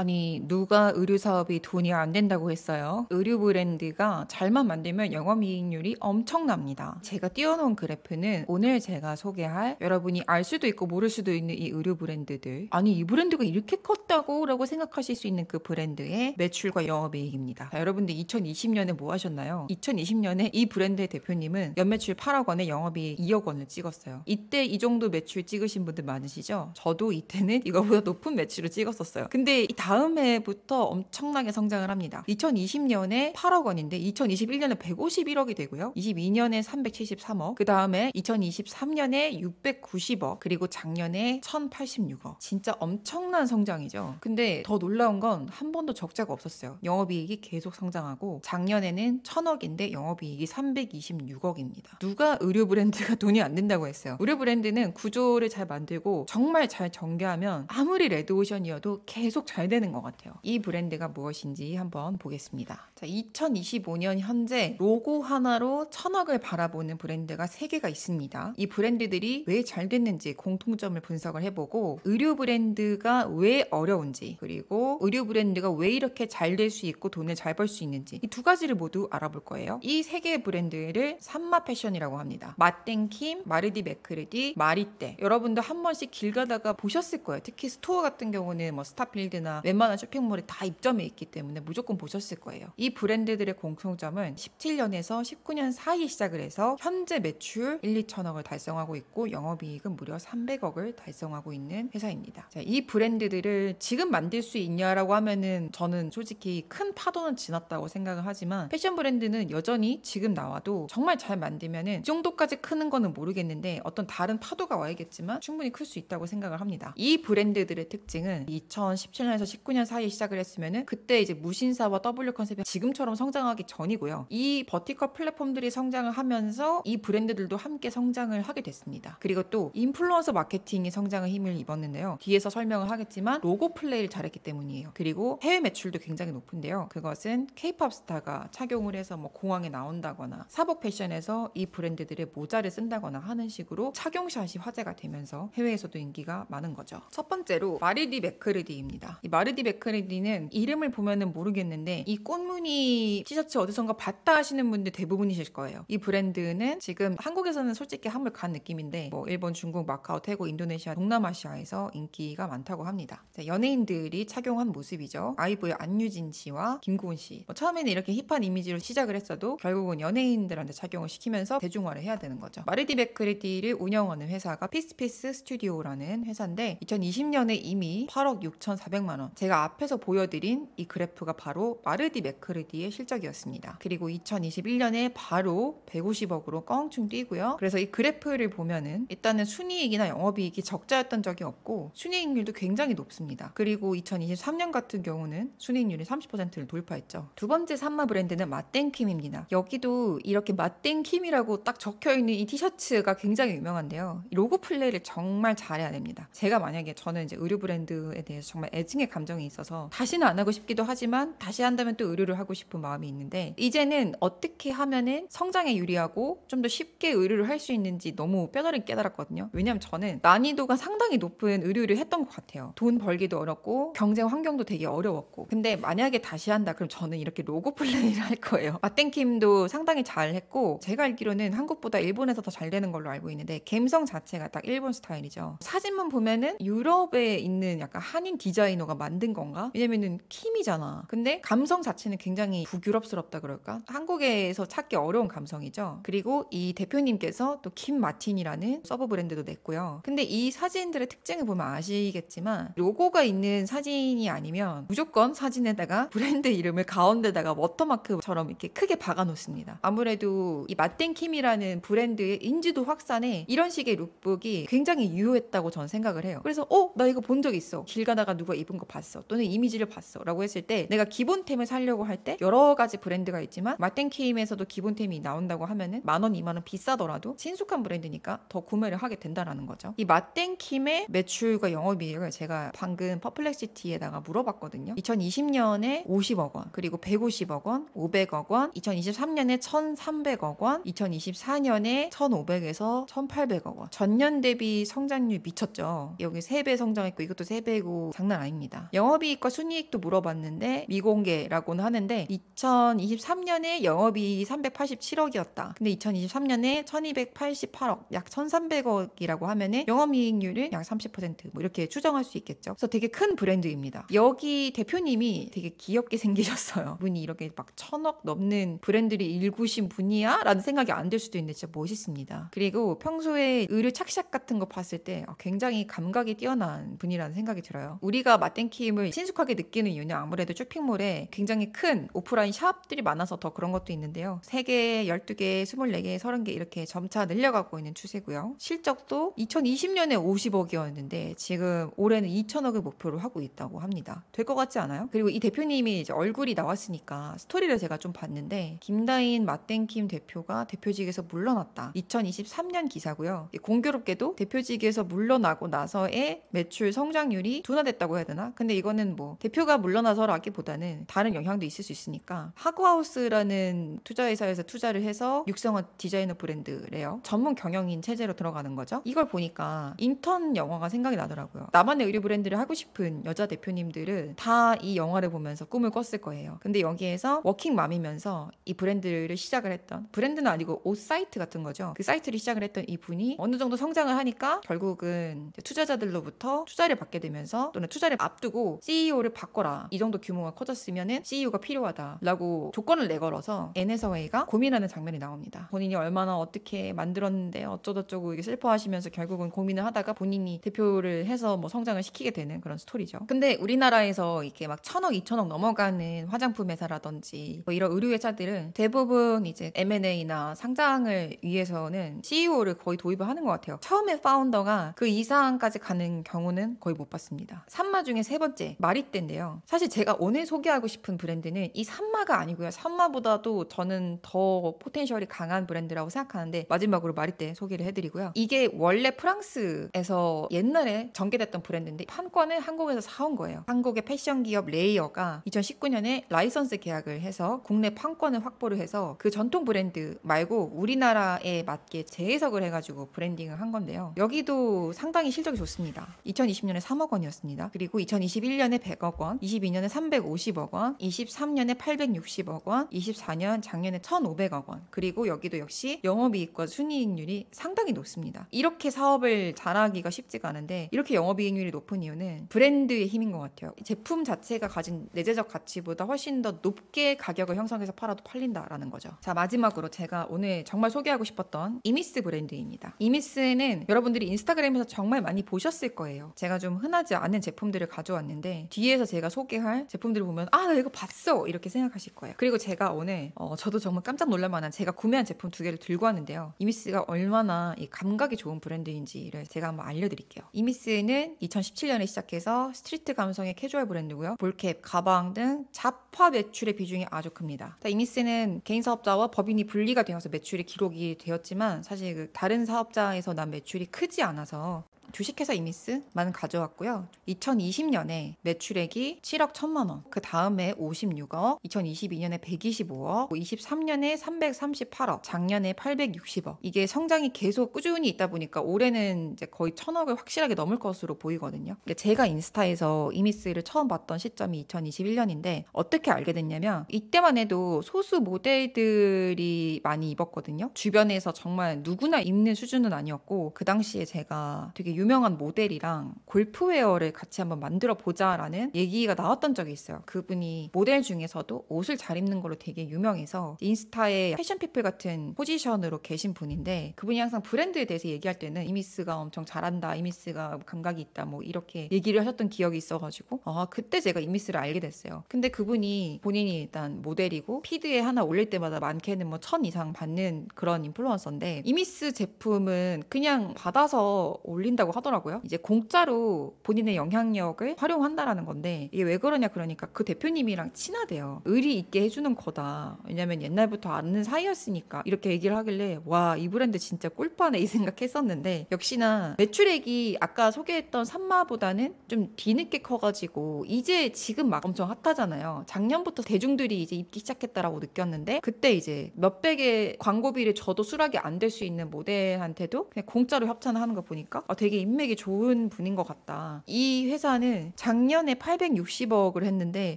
아니 누가 의류 사업이 돈이 안 된다고 했어요? 의류 브랜드가 잘만 만들면 영업이익률이 엄청납니다. 제가 띄워놓은 그래프는 오늘 제가 소개할 여러분이 알 수도 있고 모를 수도 있는 이 의류 브랜드들, 아니 이 브랜드가 이렇게 컸다고? 라고 생각하실 수 있는 그 브랜드의 매출과 영업이익입니다. 자, 여러분들 2020년에 뭐 하셨나요? 2020년에 이 브랜드의 대표님은 연매출 8억 원에 영업이익 2억 원을 찍었어요. 이때 이 정도 매출 찍으신 분들 많으시죠? 저도 이때는 이거보다 높은 매출을 찍었었어요. 근데 이 다음 해부터 엄청나게 성장을 합니다. 2020년에 8억 원인데 2021년에 151억이 되고요. 22년에 373억, 그 다음에 2023년에 690억, 그리고 작년에 1086억. 진짜 엄청난 성장이죠. 근데 더 놀라운 건 한 번도 적자가 없었어요. 영업이익이 계속 성장하고 작년에는 1000억인데 영업이익이 326억입니다. 누가 의류 브랜드가 돈이 안 된다고 했어요? 의류 브랜드는 구조를 잘 만들고 정말 잘 전개하면 아무리 레드오션이어도 계속 잘 되는 것 같아요. 이 브랜드가 무엇인지 한번 보겠습니다. 자, 2025년 현재 로고 하나로 1000억을 바라보는 브랜드가 3개가 있습니다. 이 브랜드들이 왜 잘 됐는지 공통점을 분석을 해보고 의류 브랜드가 왜 어려운지, 그리고 의류 브랜드가 왜 이렇게 잘 될 수 있고 돈을 잘 벌 수 있는지, 이 두 가지를 모두 알아볼 거예요. 이 3개의 브랜드를 산마 패션이라고 합니다. 마땡킴, 마르디 맥크르디, 마리떼. 여러분도 한 번씩 길 가다가 보셨을 거예요. 특히 스토어 같은 경우는 뭐 스타필드나 웬만한 쇼핑몰에 다 입점해 있기 때문에 무조건 보셨을 거예요. 이 브랜드들의 공통점은 17년에서 19년 사이에 시작을 해서 현재 매출 1, 2천억을 달성하고 있고 영업이익은 무려 300억을 달성하고 있는 회사입니다. 자, 이 브랜드들을 지금 만들 수 있냐라고 하면은 저는 솔직히 큰 파도는 지났다고 생각을 하지만 패션 브랜드는 여전히 지금 나와도 정말 잘 만들면은 이 정도까지 크는 거는 모르겠는데 어떤 다른 파도가 와야겠지만 충분히 클 수 있다고 생각을 합니다. 이 브랜드들의 특징은 2017년에서 19년 사이에 시작을 했으면은 그때 이제 무신사와 W 컨셉이 지금처럼 성장하기 전이고요. 이 버티컬 플랫폼들이 성장을 하면서 이 브랜드들도 함께 성장을 하게 됐습니다. 그리고 또 인플루언서 마케팅이 성장을 힘을 입었는데요. 뒤에서 설명을 하겠지만 로고 플레이를 잘했기 때문이에요. 그리고 해외 매출도 굉장히 높은데요. 그것은 K-팝 스타가 착용을 해서 뭐 공항에 나온다거나 사복 패션에서 이 브랜드들의 모자를 쓴다거나 하는 식으로 착용샷이 화제가 되면서 해외에서도 인기가 많은 거죠. 첫 번째로 마르디 맥크르디입니다. 이 마르디 맥크르디는 이름을 보면은 모르겠는데 이 꽃무늬 티셔츠 어디선가 봤다 하시는 분들 대부분이실 거예요. 이 브랜드는 지금 한국에서는 솔직히 한물 간 느낌인데 뭐 일본, 중국, 마카오, 태국, 인도네시아, 동남아시아에서 인기가 많다고 합니다. 자, 연예인들이 착용한 모습이죠. 아이브의 안유진 씨와 김고은 씨. 뭐 처음에는 이렇게 힙한 이미지로 시작을 했어도 결국은 연예인들한테 착용을 시키면서 대중화를 해야 되는 거죠. 마르디 맥크르디를 운영하는 회사가 피스피스 스튜디오라는 회사인데 2020년에 이미 8억 6,400만 원. 제가 앞에서 보여드린 이 그래프가 바로 마르디 맥크르디의 실적이었습니다. 그리고 2021년에 바로 150억으로 껑충 뛰고요. 그래서 이 그래프를 보면은 일단은 순이익이나 영업이익이 적자였던 적이 없고 순이익률도 굉장히 높습니다. 그리고 2023년 같은 경우는 순이익률이 30%를 돌파했죠. 두 번째 산마 브랜드는 마땡킴입니다. 여기도 이렇게 마땡킴이라고 딱 적혀있는 이 티셔츠가 굉장히 유명한데요. 이 로고 플레이를 정말 잘해야 됩니다. 제가 만약에 저는 이제 의류 브랜드에 대해서 정말 애증의 감정이 있어서 다시는 안 하고 싶기도 하지만 다시 한다면 또 의류를 하고 싶은 마음이 있는데 이제는 어떻게 하면은 성장에 유리하고 좀 더 쉽게 의류를 할 수 있는지 너무 뼈저리게 깨달았거든요. 왜냐면 저는 난이도가 상당히 높은 의류를 했던 것 같아요. 돈 벌기도 어렵고 경쟁 환경도 되게 어려웠고 근데 만약에 다시 한다 그럼 저는 이렇게 로고 플레이를 할 거예요. 마땡킴도 상당히 잘 했고 제가 알기로는 한국보다 일본에서 더 잘 되는 걸로 알고 있는데 감성 자체가 딱 일본 스타일이죠. 사진만 보면은 유럽에 있는 약간 한인 디자이너가 만든 건가? 왜냐면은 킴이잖아. 근데 감성 자체는 굉장히 북유럽스럽다 그럴까? 한국에서 찾기 어려운 감성이죠. 그리고 이 대표님께서 또 킴 마틴이라는 서브 브랜드도 냈고요. 근데 이 사진들의 특징을 보면 아시겠지만 로고가 있는 사진이 아니면 무조건 사진에다가 브랜드 이름을 가운데다가 워터마크처럼 이렇게 크게 박아 놓습니다. 아무래도 이 마땡킴이라는 브랜드의 인지도 확산에 이런 식의 룩북이 굉장히 유효했다고 저는 생각을 해요. 그래서 나 이거 본 적 있어. 길 가다가 누가 입은 거 봤어. 또는 이미지를 봤어. 라고 했을 때 내가 기본템을 사려고 할 때 여러 가지 브랜드가 있지만 마땡킴에서도 기본템이 나온다고 하면은 10,000원, 20,000원 비싸더라도 친숙한 브랜드니까 더 구매를 하게 된다라는 거죠. 이 마땡킴의 매출과 영업이익을 제가 방금 퍼플렉시티에다가 물어봤거든요. 2020년에 50억 원, 그리고 150억 원, 500억 원, 2023년에 1,300억 원, 2024년에 1,500에서 1,800억 원. 전년 대비 성장률 미쳤죠. 여기 3배 성장했고 이것도 3배고 장난 아닙니다. 영업이익과 순이익도 물어봤는데 미공개라고는 하는데 2023년에 영업이익이 387억이었다. 근데 2023년에 1288억, 약 1300억이라고 하면은 영업이익률은 약 30%뭐 이렇게 추정할 수 있겠죠. 그래서 되게 큰 브랜드입니다. 여기 대표님이 되게 귀엽게 생기셨어요. 분이 이렇게 막 1000억 넘는 브랜드를 일구신 분이야? 라는 생각이 안 들 수도 있는데 진짜 멋있습니다. 그리고 평소에 의류 착샷 같은 거 봤을 때 굉장히 감각이 뛰어난 분이라는 생각이 들어요. 우리가 맛땡킴을 친숙하게 느끼는 이유는 아무래도 쇼핑몰에 굉장히 큰 오프라인 샵들이 많아서 더 그런 것도 있는데요. 3개, 12개, 24개, 30개 이렇게 점차 늘려가고 있는 추세고요. 실적도 2020년에 50억이었는데 지금 올해는 2천억을 목표로 하고 있다고 합니다. 될 것 같지 않아요? 그리고 이 대표님이 이제 얼굴이 나왔으니까 스토리를 제가 좀 봤는데 김다인 맛땡킴 대표가 대표직에서 물러났다. 2023년 기사고요. 공교롭게도 대표직에서 물러나고 나서의 매출 성장률이 둔화됐다고 해야 되나? 근데 이거는 뭐 대표가 물러나서라기보다는 다른 영향도 있을 수 있으니까 하그하우스라는 투자회사에서 투자를 해서 육성한 디자이너 브랜드래요. 전문 경영인 체제로 들어가는 거죠. 이걸 보니까 인턴 영화가 생각이 나더라고요. 나만의 의류 브랜드를 하고 싶은 여자 대표님들은 다 이 영화를 보면서 꿈을 꿨을 거예요. 근데 여기에서 워킹맘이면서 이 브랜드를 시작을 했던, 브랜드는 아니고 옷 사이트 같은 거죠. 그 사이트를 시작을 했던 이 분이 어느 정도 성장을 하니까 결국은 투자자들로부터 투자를 받게 되면서 또는 투자를 앞두고 CEO를 바꿔라. 이 정도 규모가 커졌으면은 CEO가 필요하다라고 조건을 내걸어서 애네서웨이가 고민하는 장면이 나옵니다. 본인이 얼마나 어떻게 만들었는데 어쩌고저쩌고 이게 슬퍼하시면서 결국은 고민을 하다가 본인이 대표를 해서 뭐 성장을 시키게 되는 그런 스토리죠. 근데 우리나라에서 이렇게 막 1000억, 2000억 넘어가는 화장품 회사라든지 뭐 이런 의류 회사들은 대부분 이제 M&A나 상장을 위해서는 CEO를 거의 도입을 하는 것 같아요. 처음에 파운더가 그 이상까지 가는 경우는 거의 못 봤습니다. 산마 중에 세 번째 마리떼인데요. 사실 제가 오늘 소개하고 싶은 브랜드는 이 산마가 아니고요. 산마보다도 저는 더 포텐셜이 강한 브랜드라고 생각하는데 마지막으로 마리떼 소개를 해드리고요. 이게 원래 프랑스에서 옛날에 전개됐던 브랜드인데 판권을 한국에서 사온 거예요. 한국의 패션 기업 레이어가 2019년에 라이선스 계약을 해서 국내 판권을 확보를 해서 그 전통 브랜드 말고 우리나라에 맞게 재해석을 해가지고 브랜딩을 한 건데요. 여기도 상당히 실적이 좋습니다. 2020년에 3억 원이었습니다. 그리고 2021년에 100억 원, 22년에 350억 원, 23년에 860억 원, 24년 작년에 1,500억 원. 그리고 여기도 역시 영업이익과 순이익률이 상당히 높습니다. 이렇게 사업을 잘하기가 쉽지가 않은데 이렇게 영업이익률이 높은 이유는 브랜드의 힘인 것 같아요. 제품 자체가 가진 내재적 가치보다 훨씬 더 높게 가격을 형성해서 팔아도 팔린다라는 거죠. 자, 마지막으로 제가 오늘 정말 소개하고 싶었던 이미스 브랜드입니다. 이미스는 여러분들이 인스타그램에서 정말 많이 보셨을 거예요. 제가 좀 흔하지 않은 제품들을 가져왔는데 뒤에서 제가 소개할 제품들을 보면 나 이거 봤어! 이렇게 생각하실 거예요. 그리고 제가 오늘 저도 정말 깜짝 놀랄 만한 제가 구매한 제품 2개를 들고 왔는데요. 이미스가 얼마나 이 감각이 좋은 브랜드인지를 제가 한번 알려드릴게요. 이미스는 2017년에 시작해서 스트리트 감성의 캐주얼 브랜드고요. 볼캡, 가방 등 잡화 매출의 비중이 아주 큽니다. 이미스는 개인 사업자와 법인이 분리가 되어서 매출이 기록이 되었지만 사실 그 다른 사업자에서 난 매출이 크지 않아서 주식회사 이미스만 가져왔고요. 2020년에 매출액이 7억 1천만 원, 그 다음에 56억, 2022년에 125억, 23년에 338억, 작년에 860억. 이게 성장이 계속 꾸준히 있다 보니까 올해는 이제 거의 1,000억을 확실하게 넘을 것으로 보이거든요. 제가 인스타에서 이미스를 처음 봤던 시점이 2021년인데 어떻게 알게 됐냐면 이때만 해도 소수 모델들이 많이 입었거든요. 주변에서 정말 누구나 입는 수준은 아니었고 그 당시에 제가 되게 유명한 모델이랑 골프웨어를 같이 한번 만들어 보자라는 얘기가 나왔던 적이 있어요. 그분이 모델 중에서도 옷을 잘 입는 걸로 되게 유명해서 인스타에 패션피플 같은 포지션으로 계신 분인데 그분이 항상 브랜드에 대해서 얘기할 때는 이미스가 엄청 잘한다, 이미스가 감각이 있다 뭐 이렇게 얘기를 하셨던 기억이 있어가지고 그때 제가 이미스를 알게 됐어요. 근데 그분이 본인이 일단 모델이고 피드에 하나 올릴 때마다 많게는 뭐 1,000 이상 받는 그런 인플루언서인데 이미스 제품은 그냥 받아서 올린다고 하더라고요. 이제 공짜로 본인의 영향력을 활용한다라는 건데 이게 왜 그러냐 그러니까 그 대표님이랑 친하대요. 의리 있게 해주는 거다. 왜냐면 옛날부터 아는 사이였으니까 이렇게 얘기를 하길래 와, 이 브랜드 진짜 꿀빠네 이 생각했었는데 역시나 매출액이 아까 소개했던 산마보다는 좀 뒤늦게 커가지고 이제 지금 막 엄청 핫하잖아요. 작년부터 대중들이 이제 입기 시작했다라고 느꼈는데 그때 이제 몇백의 광고비를 줘도 수락이 안 될 수 있는 모델한테도 그냥 공짜로 협찬을 하는 거 보니까 되게 되게 인맥이 좋은 분인 것 같다. 이 회사는 작년에 860억을 했는데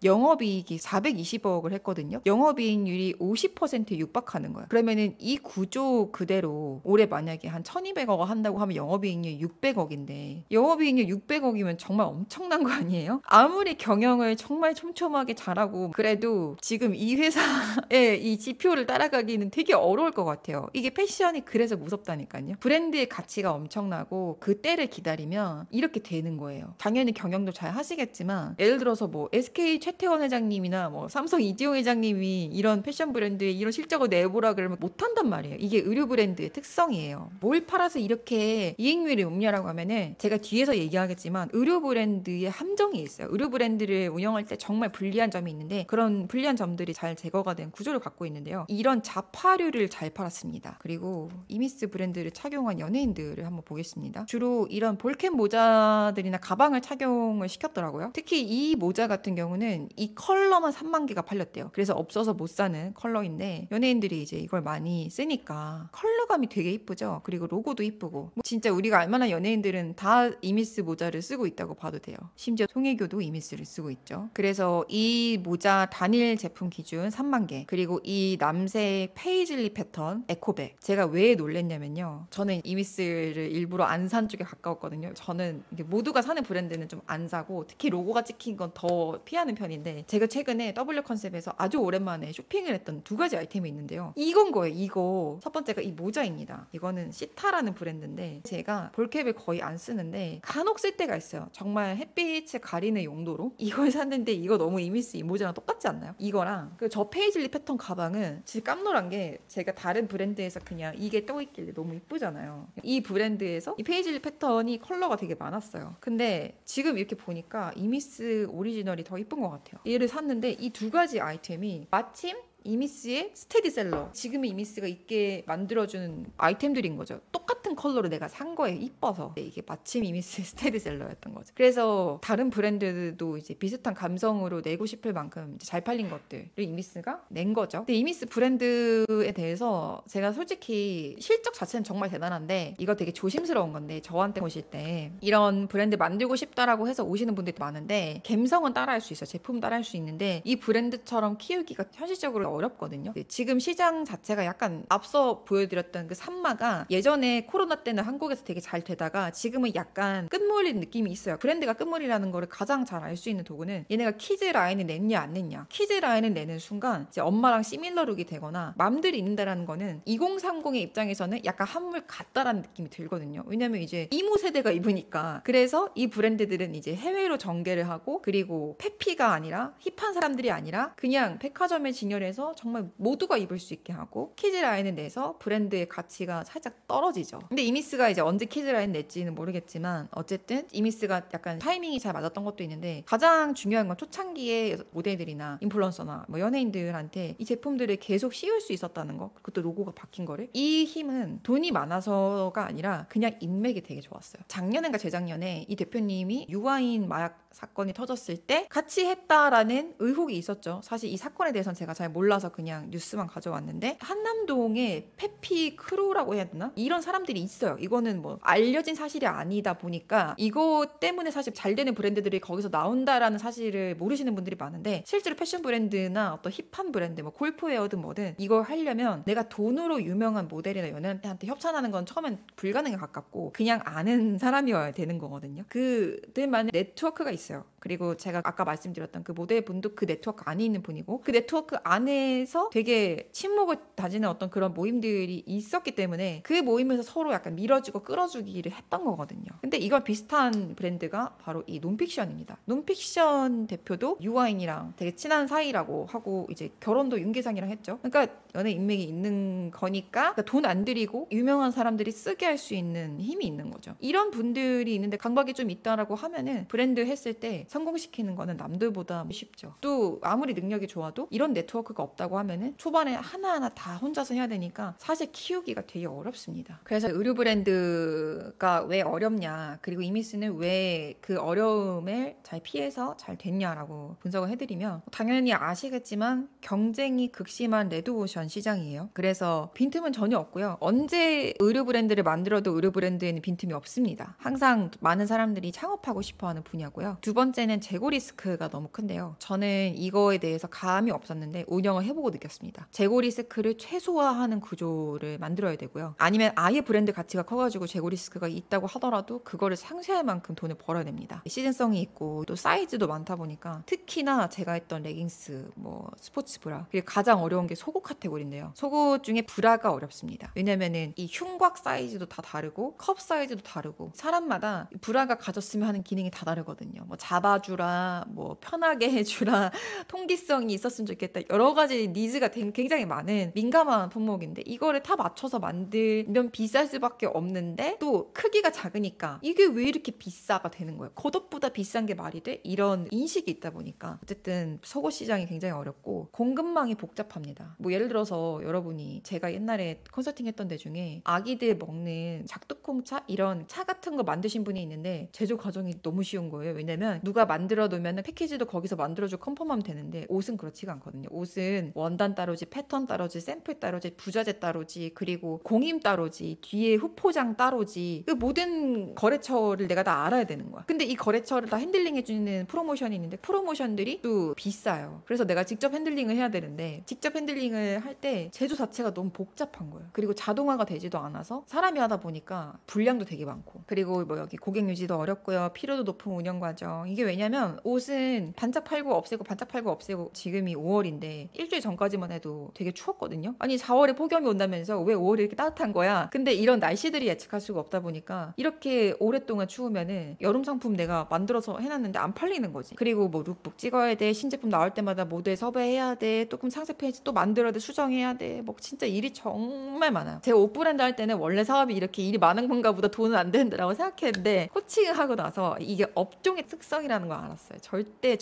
영업이익이 420억을 했거든요. 영업이익률이 50%에 육박하는 거야. 그러면은 이 구조 그대로 올해 만약에 한 1200억 한다고 하면 영업이익률 600억인데 영업이익률 600억이면 정말 엄청난 거 아니에요? 아무리 경영을 정말 촘촘하게 잘하고 그래도 지금 이 회사의 이 지표를 따라가기는 되게 어려울 것 같아요. 이게 패션이 그래서 무섭다니까요. 브랜드의 가치가 엄청나고 그 때를 기다리면 이렇게 되는 거예요. 당연히 경영도 잘 하시겠지만 예를 들어서 뭐 SK 최태원 회장님이나 뭐 삼성 이재용 회장님이 이런 패션 브랜드에 이런 실적을 내보라 그러면 못한단 말이에요. 이게 의류 브랜드의 특성이에요. 뭘 팔아서 이렇게 이익률이 높냐라고 하면은 제가 뒤에서 얘기하겠지만 의류 브랜드의 함정이 있어요. 의류 브랜드를 운영할 때 정말 불리한 점이 있는데 그런 불리한 점들이 잘 제거가 된 구조를 갖고 있는데요. 이런 자파류를 잘 팔았습니다. 그리고 이미스 브랜드를 착용한 연예인들을 한번 보겠습니다. 주로 이런 볼캡 모자들이나 가방을 착용을 시켰더라고요. 특히 이 모자 같은 경우는 이 컬러만 3만 개가 팔렸대요. 그래서 없어서 못 사는 컬러인데 연예인들이 이제 이걸 많이 쓰니까 컬러감이 되게 이쁘죠. 그리고 로고도 이쁘고 뭐 진짜 우리가 알만한 연예인들은 다 이미스 모자를 쓰고 있다고 봐도 돼요. 심지어 송혜교도 이미스를 쓰고 있죠. 그래서 이 모자 단일 제품 기준 3만 개 그리고 이 남색 페이즐리 패턴 에코백 제가 왜 놀랬냐면요. 저는 이미스를 일부러 안 산 쪽에 가까웠거든요. 저는 이게 모두가 사는 브랜드는 좀 안 사고 특히 로고가 찍힌 건 더 피하는 편인데 제가 최근에 W 컨셉에서 아주 오랜만에 쇼핑을 했던 두 가지 아이템이 있는데요. 이건 거예요. 이거 첫 번째가 이 모자입니다. 이거는 시타라는 브랜드인데 제가 볼캡을 거의 안 쓰는데 간혹 쓸 때가 있어요. 정말 햇빛을 가리는 용도로 이걸 샀는데 이거 너무 이미스 이 모자랑 똑같지 않나요? 이거랑 그 저 페이즐리 패턴 가방은 진짜 깜놀한 게 제가 다른 브랜드에서 그냥 이게 떠있길래 너무 이쁘잖아요. 이 브랜드에서 이 페이즐리 패턴이 컬러가 되게 많았어요. 근데 지금 이렇게 보니까 이미스 오리지널이 더 이쁜 것 같아요. 얘를 샀는데 이 두 가지 아이템이 마침 이미스의 스테디셀러 지금의 이미스가 있게 만들어주는 아이템들인 거죠. 똑같은 컬러로 내가 산 거에 이뻐서 이게 마침 이미스의 스테디셀러였던 거죠. 그래서 다른 브랜드도 이제 비슷한 감성으로 내고 싶을 만큼 잘 팔린 것들을 이미스가 낸 거죠. 근데 이미스 브랜드에 대해서 제가 솔직히 실적 자체는 정말 대단한데 이거 되게 조심스러운 건데 저한테 오실 때 이런 브랜드 만들고 싶다라고 해서 오시는 분들이 많은데 감성은 따라할 수 있어요. 제품 따라할 수 있는데 이 브랜드처럼 키우기가 현실적으로 어렵거든요. 지금 시장 자체가 약간 앞서 보여드렸던 그 산마가 예전에 코로나 때는 한국에서 되게 잘 되다가 지금은 약간 끝물린 느낌이 있어요. 브랜드가 끝물이라는 거를 가장 잘 알 수 있는 도구는 얘네가 키즈 라인을 냈냐 안 냈냐. 키즈 라인을 내는 순간 이제 엄마랑 시밀러룩이 되거나 맘들이 있는다라는 거는 2030의 입장에서는 약간 한물 같다라는 느낌이 들거든요. 왜냐면 이제 이모 세대가 입으니까. 그래서 이 브랜드들은 이제 해외로 전개를 하고 그리고 페피가 아니라 힙한 사람들이 아니라 그냥 백화점에 진열해서 정말 모두가 입을 수 있게 하고 키즈 라인을 내서 브랜드의 가치가 살짝 떨어지죠. 근데 이미스가 이제 언제 키즈 라인 낼지는 모르겠지만 어쨌든 이미스가 약간 타이밍이 잘 맞았던 것도 있는데 가장 중요한 건 초창기에 모델들이나 인플루언서나 뭐 연예인들한테 이 제품들을 계속 씌울 수 있었다는 거 그것도 로고가 바뀐 거를 이 힘은 돈이 많아서가 아니라 그냥 인맥이 되게 좋았어요. 작년인가 재작년에 이 대표님이 유아인 마약 사건이 터졌을 때 같이 했다라는 의혹이 있었죠. 사실 이 사건에 대해서는 제가 잘 몰라서 그냥 뉴스만 가져왔는데 한남동에 페피 크루라고 해야 되나? 이런 사람들이 있어요. 이거는 뭐 알려진 사실이 아니다 보니까 이거 때문에 사실 잘 되는 브랜드들이 거기서 나온다라는 사실을 모르시는 분들이 많은데 실제로 패션 브랜드나 어떤 힙한 브랜드 뭐 골프웨어든 뭐든 이걸 하려면 내가 돈으로 유명한 모델이나 연예인한테 협찬하는 건 처음엔 불가능에 가깝고 그냥 아는 사람이어야 되는 거거든요. 그들만의 네트워크가 있어요. 그리고 제가 아까 말씀드렸던 그 모델분도 그 네트워크 안에 있는 분이고 그 네트워크 안에서 되게 친목을 다지는 어떤 그런 모임들이 있었기 때문에 그 모임에서 서로 약간 밀어주고 끌어주기를 했던 거거든요. 근데 이걸 비슷한 브랜드가 바로 이 논픽션입니다. 논픽션 대표도 유아인이랑 되게 친한 사이라고 하고 이제 결혼도 윤계상이랑 했죠. 그러니까 연애 인맥이 있는 거니까 돈 안 들이고 유명한 사람들이 쓰게 할 수 있는 힘이 있는 거죠. 이런 분들이 있는데 강박이 좀 있다라고 하면은 브랜드 했을 때 성공시키는 거는 남들보다 쉽죠. 또 아무리 능력이 좋아도 이런 네트워크가 없다고 하면은 초반에 하나하나 다 혼자서 해야 되니까 사실 키우기가 되게 어렵습니다. 그래서 의류 브랜드가 왜 어렵냐, 그리고 이미스는 왜 그 어려움을 잘 피해서 잘 됐냐라고 분석을 해드리면, 당연히 아시겠지만 경쟁이 극심한 레드오션 시장이에요. 그래서 빈틈은 전혀 없고요. 언제 의류 브랜드를 만들어도 의류 브랜드에는 빈틈이 없습니다. 항상 많은 사람들이 창업하고 싶어하는 분야고요. 두 번째는 재고 리스크가 너무 큰데요. 저는 이거에 대해서 감이 없었는데 운영을 해보고 느꼈습니다. 재고 리스크를 최소화하는 구조를 만들어야 되고요. 아니면 아예 브랜드 가치가 커가지고 재고 리스크가 있다고 하더라도 그거를 상쇄할 만큼 돈을 벌어야 됩니다. 시즌성이 있고 또 사이즈도 많다 보니까, 특히나 제가 했던 레깅스, 뭐 스포츠 브라, 그리고 가장 어려운 게 속옷 카테고리인데요. 속옷 중에 브라가 어렵습니다. 왜냐면은 이 흉곽 사이즈도 다 다르고 컵 사이즈도 다르고 사람마다 브라가 가졌으면 하는 기능이 다 다르거든요. 뭐 잡아주라, 뭐 편하게 해주라, 통기성이 있었으면 좋겠다, 여러 가지 니즈가 굉장히 많은 민감한 품목인데, 이거를 다 맞춰서 만들면 비쌀 수밖에 없는데 또 크기가 작으니까 이게 왜 이렇게 비싸가 되는 거예요. 겉옷보다 비싼 게 말이 돼? 이런 인식이 있다 보니까 어쨌든 속옷 시장이 굉장히 어렵고 공급망이 복잡합니다. 뭐 예를 들어서 여러분이, 제가 옛날에 컨설팅 했던 데 중에 아기들 먹는 작두콩차, 이런 차 같은 거 만드신 분이 있는데 제조 과정이 너무 쉬운 거예요. 왜냐면 누가 만들어 놓으면 패키지도 거기서 만들어주고 컨펌하면 되는데, 옷은 그렇지가 않거든요. 옷은 원단 따로지, 패턴 따로지, 샘플 따로지, 부자재 따로지, 그리고 공임 따로지, 뒤에 후포장 따로지, 그 모든 거래처를 내가 다 알아야 되는 거야. 근데 이 거래처를 다 핸들링 해주는 프로모션이 있는데 프로모션들이 또 비싸요. 그래서 내가 직접 핸들링을 해야 되는데, 직접 핸들링을 할 때 제조 자체가 너무 복잡한 거예요. 그리고 자동화가 되지도 않아서 사람이 하다 보니까 분량도 되게 많고, 그리고 뭐 여기 고객 유지도 어렵고요. 피로도 높은 운영 과정. 이게 왜냐면 옷은 반짝 팔고 없애고 반짝 팔고 없애고, 지금이 5월인데 일주일 전까지만 해도 되게 추웠거든요. 아니 4월에 폭염이 온다면서 왜 5월이 이렇게 따뜻한 거야? 근데 이런 날씨들이 예측할 수가 없다 보니까 이렇게 오랫동안 추우면은 여름 상품 내가 만들어서 해놨는데 안 팔리는 거지. 그리고 뭐 룩북 찍어야 돼, 신제품 나올 때마다 모델 섭외해야 돼, 조금 상세 페이지 또 만들어야 돼, 수정해야 돼, 뭐 진짜 일이 정말 많아요. 제가 옷 브랜드 할 때는 원래 사업이 이렇게 일이 많은 건가 보다, 돈은 안 된다라고 생각했는데, 코칭을 하고 나서 이게 업종의 특성이라는 걸 알았어요. 절대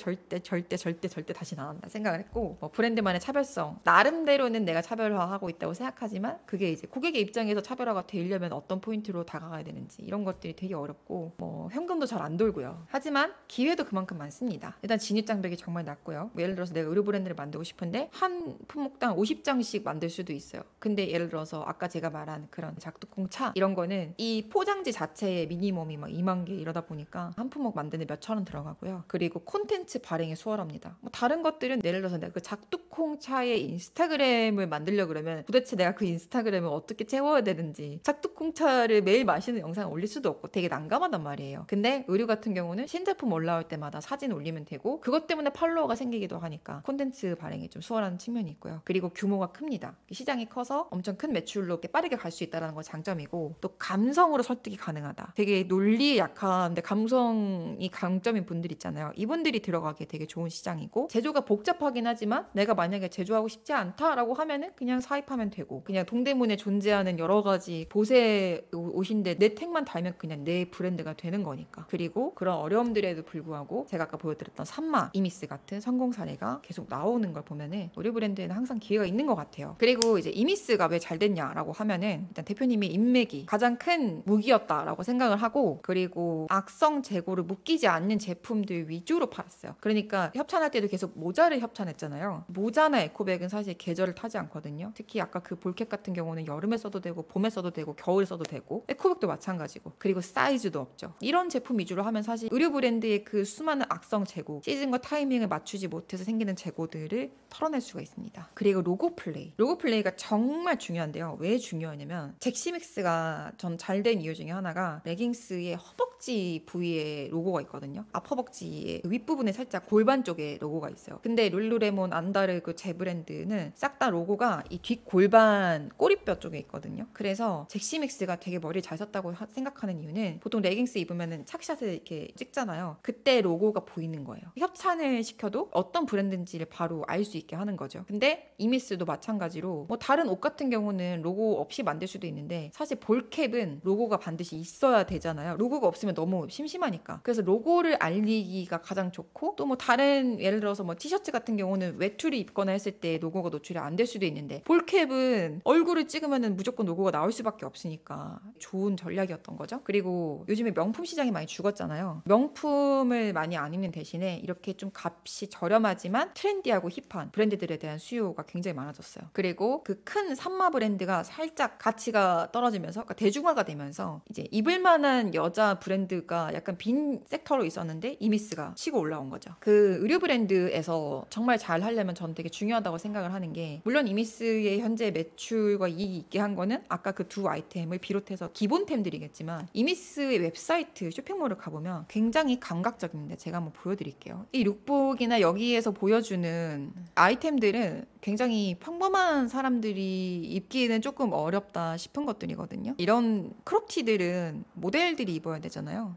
다시 안 한다 생각을 했고, 뭐 브랜드만의 차별성, 나름대로는 내가 차별화하고 있다고 생각하지만 그게 이제 고객의 입장에서 차별화가 되려면 어떤 포인트로 다가가야 되는지, 이런 것들이 되게 어렵고, 뭐 현금도 잘 안 돌고요. 하지만 기회도 그만큼 많습니다. 일단 진입 장벽이 정말 낮고요. 뭐 예를 들어서 내가 의류 브랜드를 만들고 싶은데 한 품목당 50장씩 만들 수도 있어요. 근데 예를 들어서 아까 제가 말한 그런 작두콩차, 이런 거는 이 포장지 자체의 미니멈이 막 2만 개 이러다 보니까 한 품목 만드는 몇천 원 들어가고요. 그리고 콘텐츠 발행이 수월합니다. 뭐 다른 것들은 예를 들어서 내가 그 작두콩차의 인스타그램을 만들려 그러면 도대체 내가 그 인스타그램을 어떻게 채워야 되는지, 작두콩차를 매일 마시는 영상을 올릴 수도 없고 되게 난감하단 말이에요. 근데 의류 같은 경우는 신제품 올라올 때마다 사진 올리면 되고, 그것 때문에 팔로워가 생기기도 하니까 콘텐츠 발행이 좀 수월한 측면이 있고요. 그리고 규모가 큽니다. 시장이 커서 엄청 큰 매출로 이렇게 빠르게 갈 수 있다는 건 장점이고, 또 감성으로 설득이 가능하다. 되게 논리에 약한데 감성이 강점인 분들 있잖아요. 이분들이 들어가기에 되게 좋은 시장이고, 제조가 복잡하긴 하지만 내가 만약에 제조하고 싶지 않다라고 하면은 그냥 사입하면 되고, 그냥 동대문에 존재하는 여러 가지 보세 옷인데 내 택만 달면 그냥 내 브랜드가 되는 거니까. 그리고 그런 어려움들에도 불구하고 제가 아까 보여드렸던 산마, 이미스 같은 성공 사례가 계속 나오는 걸 보면은 우리 브랜드에는 항상 기회가 있는 것 같아요. 그리고 이제 이미스가 왜 잘 됐냐라고 하면은, 일단 대표님의 인맥이 가장 큰 무기였다라고 생각을 하고, 그리고 악성 재고를 묶이지 않는 제품들 위주로 팔았어요. 그러니까 협찬할 때도 계속 모자를 협찬했잖아요. 모자나 에코백은 사실 계절을 타지 않거든요. 특히 아까 그 볼캡 같은 경우는 여름에 써도 되고 봄에 써도 되고 겨울에 써도 되고, 에코백도 마찬가지고, 그리고 사이즈도 없죠. 이런 제품 위주로 하면 사실 의류 브랜드의 그 수많은 악성 재고, 시즌과 타이밍을 맞추지 못해서 생기는 재고들을 털어낼 수가 있습니다. 그리고 로고 플레이. 로고 플레이가 정말 중요한데요. 왜 중요하냐면, 잭시믹스가 전 잘 된 이유 중에 하나가 레깅스의 허벅지 부위에 로고가 있거든요. 앞허벅지의 윗부분에 살짝 골반 쪽에 로고가 있어요. 근데 룰루레몬, 안다르그, 제 브랜드는 싹 다 로고가 이 뒷골반 꼬리뼈 쪽에 있거든요. 그래서 잭시믹스가 되게 머리를 잘 썼다고 생각하는 이유는, 보통 레깅스 입으면은 착샷을 이렇게 찍잖아요. 그때 로고가 보이는 거예요. 협찬을 시켜도 어떤 브랜드인지를 바로 알 수 있게 하는 거죠. 근데 이미스도 마찬가지로, 뭐 다른 옷 같은 경우는 로고 없이 만들 수도 있는데, 사실 볼캡은 로고가 반드시 있어야 되잖아요. 로고가 없으면 너무 심심하니까. 그래서 로고를 알리 말리기가 가장 좋고, 또 뭐 다른 예를 들어서 뭐 티셔츠 같은 경우는 외투를 입거나 했을 때 로고가 노출이 안 될 수도 있는데, 볼캡은 얼굴을 찍으면은 무조건 로고가 나올 수밖에 없으니까 좋은 전략이었던 거죠. 그리고 요즘에 명품 시장이 많이 죽었잖아요. 명품을 많이 안 입는 대신에 이렇게 좀 값이 저렴하지만 트렌디하고 힙한 브랜드들에 대한 수요가 굉장히 많아졌어요. 그리고 그 큰 산마 브랜드가 살짝 가치가 떨어지면서, 그러니까 대중화가 되면서 이제 입을 만한 여자 브랜드가 약간 빈 섹터로 있었는데 이미스가 치고 올라온 거죠. 그 의류 브랜드에서 정말 잘 하려면 저는 되게 중요하다고 생각을 하는 게, 물론 이미스의 현재 매출과 이익이 있게 한 거는 아까 그 두 아이템을 비롯해서 기본템들이겠지만, 이미스의 웹사이트 쇼핑몰을 가보면 굉장히 감각적인데, 제가 한번 보여드릴게요. 이 룩북이나 여기에서 보여주는 아이템들은 굉장히 평범한 사람들이 입기에는 조금 어렵다 싶은 것들이거든요. 이런 크롭티들은 모델들이 입어야 되잖아요.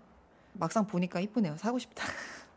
막상 보니까 이쁘네요. 사고 싶다.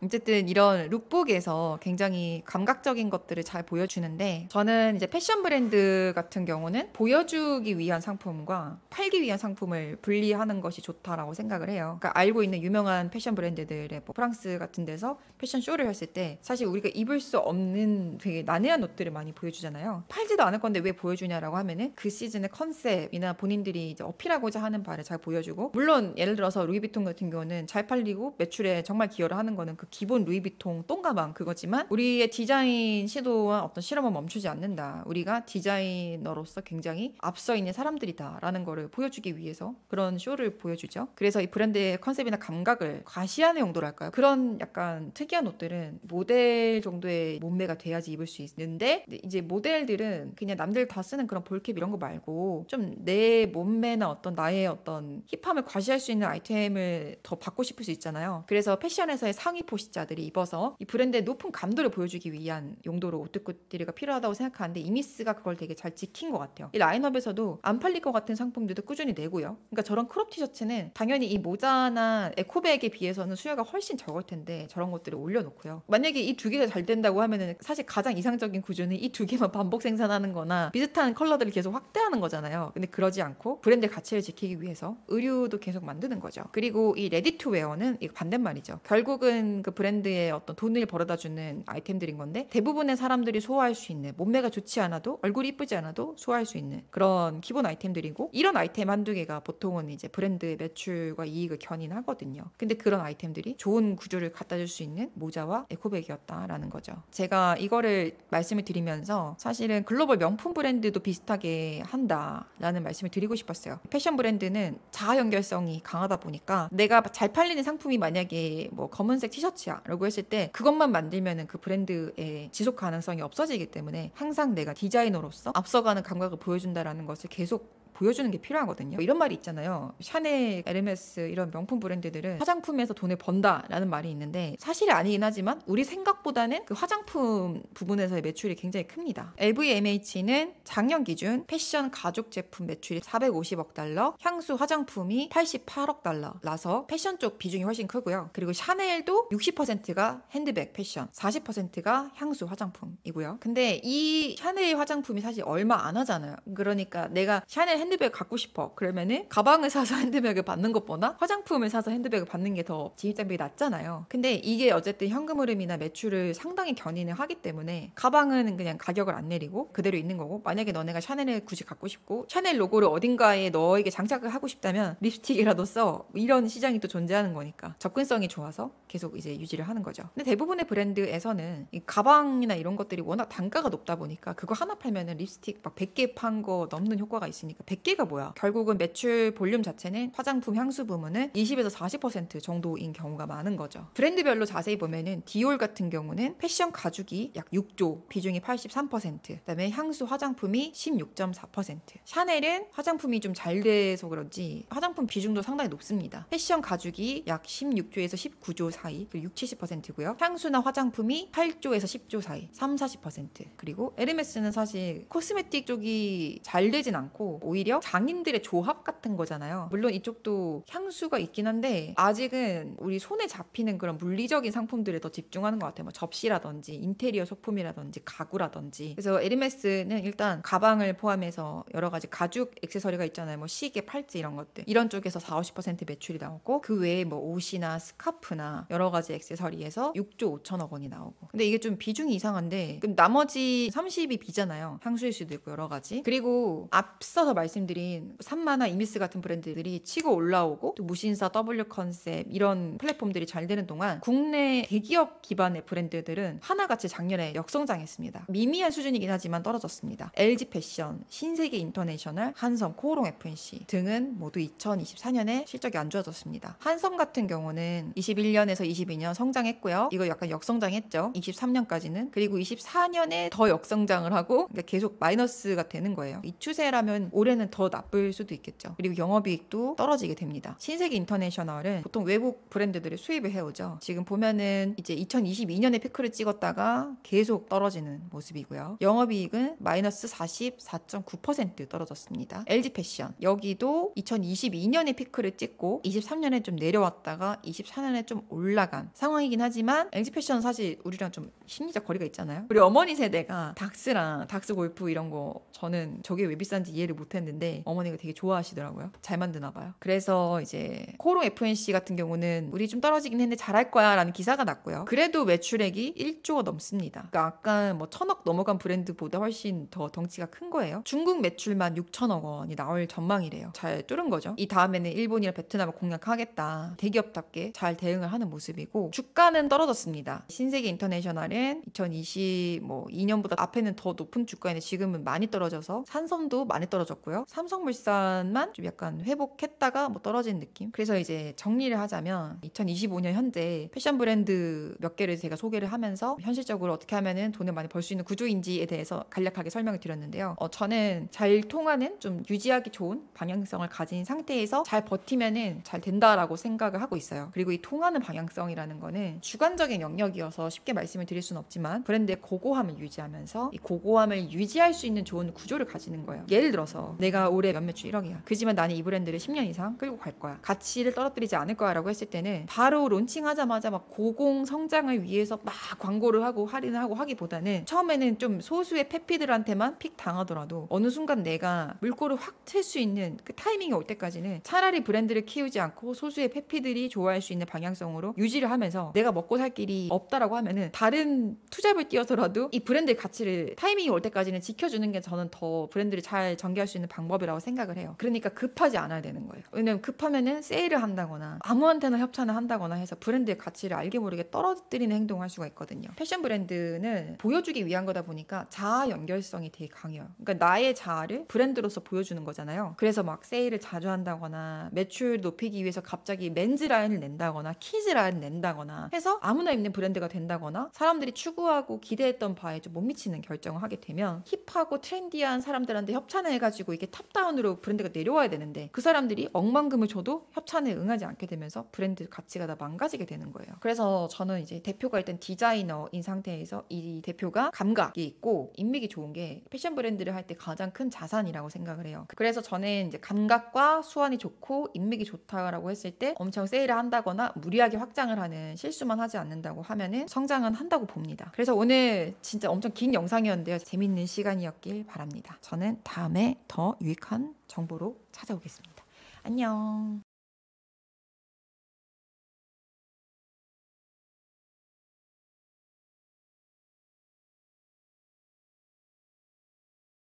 어쨌든 이런 룩북에서 굉장히 감각적인 것들을 잘 보여주는데, 저는 이제 패션 브랜드 같은 경우는 보여주기 위한 상품과 팔기 위한 상품을 분리하는 것이 좋다라고 생각을 해요. 그러니까 알고 있는 유명한 패션 브랜드들의 뭐 프랑스 같은 데서 패션 쇼를 했을 때 사실 우리가 입을 수 없는 되게 난해한 옷들을 많이 보여주잖아요. 팔지도 않을 건데 왜 보여주냐라고 하면은 그 시즌의 컨셉이나 본인들이 이제 어필하고자 하는 바를 잘 보여주고, 물론 예를 들어서 루이비통 같은 경우는 잘 팔리고 매출에 정말 기여를 하는 거는 그 기본 루이비통 똥가방 그거지만, 우리의 디자인 시도와 어떤 실험은 멈추지 않는다. 우리가 디자이너로서 굉장히 앞서 있는 사람들이다 라는 거를 보여주기 위해서 그런 쇼를 보여주죠. 그래서 이 브랜드의 컨셉이나 감각을 과시하는 용도랄까요? 그런 약간 특이한 옷들은 모델 정도의 몸매가 돼야지 입을 수 있는데, 이제 모델들은 그냥 남들 다 쓰는 그런 볼캡 이런 거 말고 좀 내 몸매나 어떤 나의 어떤 힙함을 과시할 수 있는 아이템을 더 받고 싶을 수 있잖아요. 그래서 패션에서의 상위 포시자들이 입어서 이 브랜드의 높은 감도를 보여주기 위한 용도로 옷들이 필요하다고 생각하는데, 이미스가 그걸 되게 잘 지킨 것 같아요. 이 라인업에서도 안 팔릴 것 같은 상품들도 꾸준히 내고요. 그러니까 저런 크롭 티셔츠는 당연히 이 모자나 에코백에 비해서는 수요가 훨씬 적을 텐데 저런 것들을 올려놓고요. 만약에 이 두 개가 잘 된다고 하면은 사실 가장 이상적인 구조는 이 두 개만 반복 생산하는 거나 비슷한 컬러들을 계속 확대하는 거잖아요. 근데 그러지 않고 브랜드 가치를 지키기 위해서 의류도 계속 만드는 거죠. 그리고 이 레디 투 웨어는 이거 반대말이죠. 결국은 그 브랜드에 어떤 돈을 벌어다 주는 아이템들인 건데, 대부분의 사람들이 소화할 수 있는, 몸매가 좋지 않아도 얼굴이 이쁘지 않아도 소화할 수 있는 그런 기본 아이템들이고, 이런 아이템 한두 개가 보통은 이제 브랜드의 매출과 이익을 견인하거든요. 근데 그런 아이템들이 좋은 구조를 갖다 줄 수 있는 모자와 에코백이었다라는 거죠. 제가 이거를 말씀을 드리면서 사실은 글로벌 명품 브랜드도 비슷하게 한다라는 말씀을 드리고 싶었어요. 패션 브랜드는 자아 연결성이 강하다 보니까, 내가 잘 팔리는 상품이 만약에 뭐 검은색 티셔츠야 라고 했을 때 그것만 만들면은 그 브랜드의 지속 가능성이 없어지기 때문에 항상 내가 디자이너로서 앞서가는 감각을 보여준다라는 것을 계속 보여주는 게 필요하거든요. 이런 말이 있잖아요. 샤넬, 에르메스 이런 명품 브랜드들은 화장품에서 돈을 번다라는 말이 있는데, 사실이 아니긴 하지만 우리 생각보다는 그 화장품 부분에서의 매출이 굉장히 큽니다. LVMH는 작년 기준 패션 가죽 제품 매출이 450억 달러, 향수 화장품이 88억 달러라서 패션 쪽 비중이 훨씬 크고요. 그리고 샤넬도 60%가 핸드백 패션, 40%가 향수 화장품이고요. 근데 이 샤넬 화장품이 사실 얼마 안 하잖아요. 그러니까 내가 샤넬 핸드백 갖고 싶어. 그러면은 가방을 사서 핸드백을 받는 것보다 화장품을 사서 핸드백을 받는 게 더 진입장벽이 낮잖아요. 근데 이게 어쨌든 현금 흐름이나 매출을 상당히 견인을 하기 때문에 가방은 그냥 가격을 안 내리고 그대로 있는 거고, 만약에 너네가 샤넬을 굳이 갖고 싶고 샤넬 로고를 어딘가에 너에게 장착을 하고 싶다면 립스틱이라도 써. 이런 시장이 또 존재하는 거니까 접근성이 좋아서 계속 이제 유지를 하는 거죠. 근데 대부분의 브랜드에서는 이 가방이나 이런 것들이 워낙 단가가 높다 보니까 그거 하나 팔면은 립스틱 막 100개 판 거 넘는 효과가 있으니까 100개가 뭐야. 결국은 매출 볼륨 자체는 화장품 향수 부문은 20에서 40% 정도인 경우가 많은 거죠. 브랜드별로 자세히 보면은 디올 같은 경우는 패션 가죽이 약 6조, 비중이 83%, 그다음에 향수 화장품이 16.4%. 샤넬은 화장품이 좀 잘 돼서 그런지 화장품 비중도 상당히 높습니다. 패션 가죽이 약 16조에서 19조 사이, 그리고 60-70%고요. 향수나 화장품이 8조에서 10조 사이, 30-40%. 그리고 에르메스는 사실 코스메틱 쪽이 잘 되진 않고 오히려 장인들의 조합 같은 거잖아요. 물론 이쪽도 향수가 있긴 한데 아직은 우리 손에 잡히는 그런 물리적인 상품들에 더 집중하는 것 같아요. 뭐 접시라든지 인테리어 소품이라든지 가구라든지. 그래서 에르메스는 일단 가방을 포함해서 여러 가지 가죽 액세서리가 있잖아요. 뭐 시계, 팔찌 이런 것들. 이런 쪽에서 40~50% 매출이 나오고 그 외에 뭐 옷이나 스카프나 여러 가지 액세서리에서 6조 5천억 원이 나오고. 근데 이게 좀 비중이 이상한데 그럼 나머지 30이 비잖아요. 향수일 수도 있고 여러 가지. 그리고 앞서서 말씀드린 산마나 이미스 같은 브랜드들이 치고 올라오고 또 무신사, W 컨셉 이런 플랫폼들이 잘 되는 동안 국내 대기업 기반의 브랜드들은 하나같이 작년에 역성장했습니다. 미미한 수준이긴 하지만 떨어졌습니다. LG 패션, 신세계 인터내셔널, 한섬, 코오롱 FNC 등은 모두 2024년에 실적이 안 좋아졌습니다. 한섬 같은 경우는 21년에서 22년 성장했고요. 이거 약간 역성장했죠. 23년까지는. 그리고 24년에 더 역성장을 하고 그러니까 계속 마이너스가 되는 거예요. 이 추세라면 올해는 더 나쁠 수도 있겠죠. 그리고 영업이익도 떨어지게 됩니다. 신세계 인터내셔널은 보통 외국 브랜드들을 수입을 해오죠. 지금 보면은 이제 2022년에 피크를 찍었다가 계속 떨어지는 모습이고요. 영업이익은 마이너스 44.9% 떨어졌습니다. LG 패션 여기도 2022년에 피크를 찍고 23년에 좀 내려왔다가 24년에 좀 올라간 상황이긴 하지만 LG 패션은 사실 우리랑 좀 심리적 거리가 있잖아요. 우리 어머니 세대가 닥스랑 닥스 골프 이런 거 저는 저게 왜 비싼지 이해를 못했는데 어머니가 되게 좋아하시더라고요. 잘 만드나 봐요. 그래서 이제 코오롱 FNC 같은 경우는 우리 좀 떨어지긴 했는데 잘할 거야 라는 기사가 났고요. 그래도 매출액이 1조가 넘습니다. 그러니까 아까 뭐 1,000억 넘어간 브랜드보다 훨씬 더 덩치가 큰 거예요. 중국 매출만 6천억 원이 나올 전망이래요. 잘 뚫은 거죠. 이 다음에는 일본이랑 베트남을 공략하겠다. 대기업답게 잘 대응을 하는 모습이고 주가는 떨어졌습니다. 신세계 인터내셔널은 2022년보다 앞에는 더 높은 주가인데 지금은 많이 떨어져서 산섬도 많이 떨어졌고요. 삼성물산만 좀 약간 회복했다가 뭐 떨어진 느낌. 그래서 이제 정리를 하자면 2025년 현재 패션 브랜드 몇 개를 제가 소개를 하면서 현실적으로 어떻게 하면은 돈을 많이 벌 수 있는 구조인지에 대해서 간략하게 설명을 드렸는데요. 저는 잘 통하는 좀 유지하기 좋은 방향성을 가진 상태에서 잘 버티면은 잘 된다라고 생각을 하고 있어요. 그리고 이 통하는 방향성이라는 거는 주관적인 영역이어서 쉽게 말씀을 드릴 수는 없지만 브랜드의 고고함을 유지하면서 이 고고함을 유지할 수 있는 좋은 구조를 가지는 거예요. 예를 들어서 내가 올해 몇 매출 1억이야. 그지만 나는 이 브랜드를 10년 이상 끌고 갈 거야. 가치를 떨어뜨리지 않을 거야 라고 했을 때는 바로 론칭하자마자 막 고공 성장을 위해서 막 광고를 하고 할인을 하고 하기보다는 처음에는 좀 소수의 페피들한테만 픽 당하더라도 어느 순간 내가 물꼬를 확 틀 수 있는 그 타이밍이 올 때까지는 차라리 브랜드를 키우지 않고 소수의 페피들이 좋아할 수 있는 방향성으로 유지를 하면서 내가 먹고 살 길이 없다라고 하면은 다른 투잡을 띄워서라도 이 브랜드의 가치를 타이밍이 올 때까지는 지켜주는 게 저는 더 브랜드를 잘 전개할 수 있는 방법이라고 생각을 해요. 그러니까 급하지 않아야 되는 거예요. 왜냐면 급하면은 세일을 한다거나 아무한테나 협찬을 한다거나 해서 브랜드의 가치를 알게 모르게 떨어뜨리는 행동을 할 수가 있거든요. 패션 브랜드는 보여주기 위한 거다 보니까 자아 연결성이 되게 강해요. 그러니까 나의 자아를 브랜드로서 보여주는 거잖아요. 그래서 막 세일을 자주 한다거나 매출 높이기 위해서 갑자기 맨즈 라인을 낸다거나 키즈 라인을 낸다거나 해서 아무나 입는 브랜드가 된다거나 사람들이 추구하고 기대했던 바에 좀 못 미치는 결정을 하게 되면 힙하고 트렌디한 사람들한테 협찬을 해가지고 이게 탑다운으로 브랜드가 내려와야 되는데 그 사람들이 억만금을 줘도 협찬에 응하지 않게 되면서 브랜드 가치가 다 망가지게 되는 거예요. 그래서 저는 이제 대표가 일단 디자이너인 상태에서 이 대표가 감각이 있고 인맥이 좋은 게 패션 브랜드를 할 때 가장 큰 자산이라고 생각을 해요. 그래서 저는 이제 감각과 수완이 좋고 인맥이 좋다라고 했을 때 엄청 세일을 한다거나 무리하게 확장을 하는 실수만 하지 않는다고 하면은 성장은 한다고 봅니다. 그래서 오늘 진짜 엄청 긴 영상이었는데요. 재밌는 시간이었길 바랍니다. 저는 다음에 더 유익한 정보로 찾아오겠습니다. 안녕.